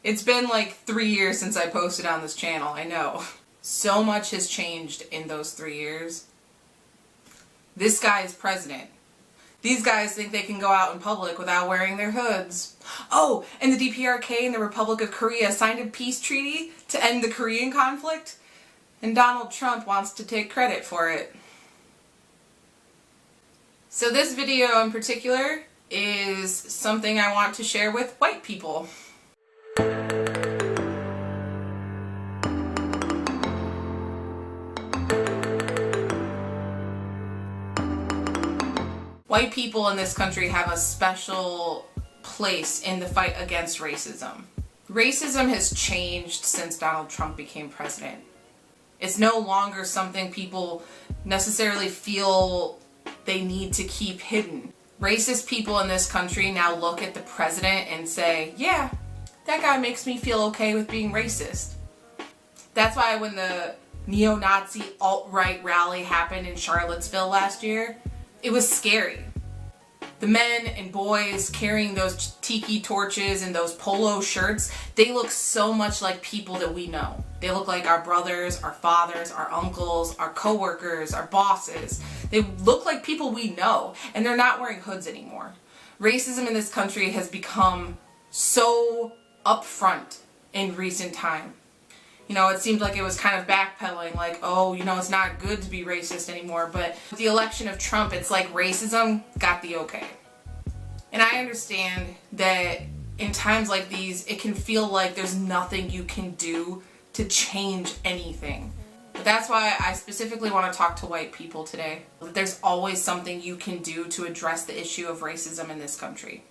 It's been like 3 years since I posted on this channel, I know. So much has changed in those 3 years. This guy is president. These guys think they can go out in public without wearing their hoods. Oh, and the DPRK and the Republic of Korea signed a peace treaty to end the Korean conflict, and Donald Trump wants to take credit for it. So this video in particular is something I want to share with white people. White people in this country have a special place in the fight against racism. Racism has changed since Donald Trump became president. It's no longer something people necessarily feel they need to keep hidden. Racist people in this country now look at the president and say, yeah, that guy makes me feel okay with being racist. That's why when the neo-Nazi alt-right rally happened in Charlottesville last year, it was scary. The men and boys carrying those tiki torches and those polo shirts, they look so much like people that we know. They look like our brothers, our fathers, our uncles, our coworkers, our bosses. They look like people we know, and they're not wearing hoods anymore. Racism in this country has become so upfront in recent time. You know, it seemed like it was kind of backpedaling, like, oh, you know, it's not good to be racist anymore. But with the election of Trump, it's like racism got the okay. And I understand that in times like these, it can feel like there's nothing you can do to change anything. But that's why I specifically want to talk to white people today. There's always something you can do to address the issue of racism in this country.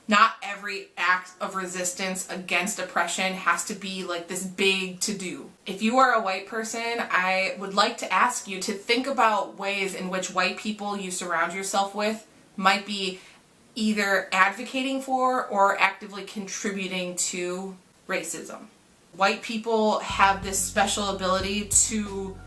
Not every act of resistance against oppression has to be like this big to-do. If you are a white person, I would like to ask you to think about ways in which white people you surround yourself with might be either advocating for or actively contributing to racism. White people have this special ability to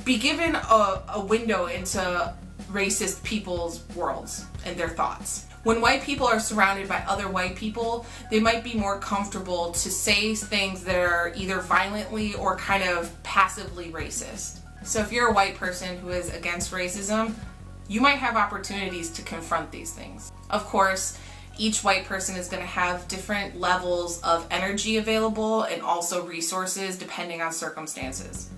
be given a window into racist people's worlds and their thoughts. When white people are surrounded by other white people, they might be more comfortable to say things that are either violently or kind of passively racist. So if you're a white person who is against racism, you might have opportunities to confront these things. Of course, each white person is going to have different levels of energy available and also resources depending on circumstances.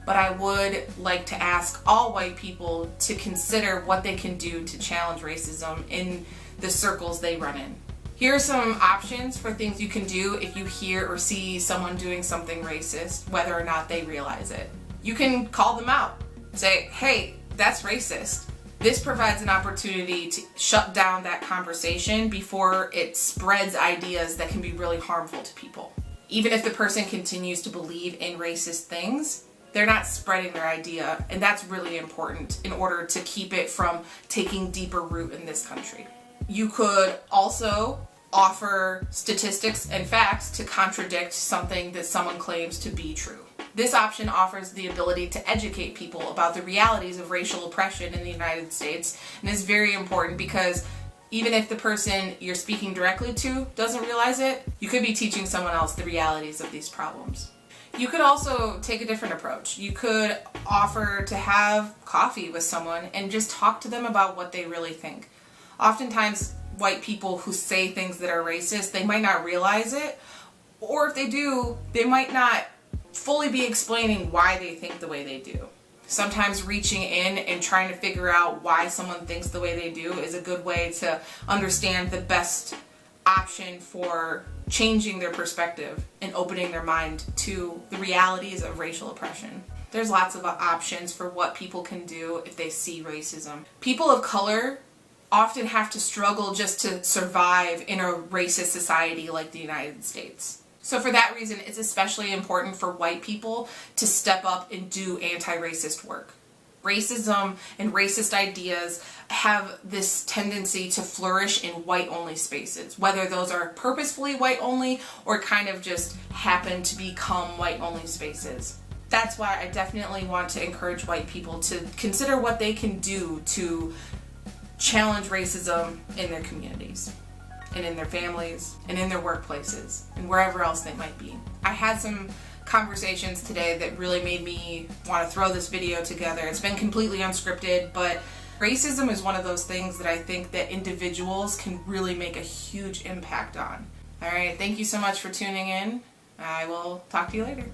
But I would like to ask all white people to consider what they can do to challenge racism in the circles they run in. Here are some options for things you can do if you hear or see someone doing something racist, whether or not they realize it. You can call them out. Say, hey, that's racist. This provides an opportunity to shut down that conversation before it spreads ideas that can be really harmful to people. Even if the person continues to believe in racist things, they're not spreading their idea, and that's really important in order to keep it from taking deeper root in this country. You could also offer statistics and facts to contradict something that someone claims to be true. This option offers the ability to educate people about the realities of racial oppression in the United States, and is very important because even if the person you're speaking directly to doesn't realize it, you could be teaching someone else the realities of these problems. You could also take a different approach. You could offer to have coffee with someone and just talk to them about what they really think. Oftentimes, white people who say things that are racist, they might not realize it, or if they do, they might not fully be explaining why they think the way they do. Sometimes reaching in and trying to figure out why someone thinks the way they do is a good way to understand the best option for changing their perspective and opening their mind to the realities of racial oppression. There's lots of options for what people can do if they see racism. People of color often have to struggle just to survive in a racist society like the United States. So for that reason, it's especially important for white people to step up and do anti-racist work. Racism and racist ideas have this tendency to flourish in white-only spaces, whether those are purposefully white-only or kind of just happen to become white-only spaces. That's why I definitely want to encourage white people to consider what they can do to challenge racism in their communities. and in their families and in their workplaces and wherever else they might be. I had some conversations today that really made me want to throw this video together. It's been completely unscripted, but racism is one of those things that I think that individuals can really make a huge impact on. All right, thank you so much for tuning in. I will talk to you later.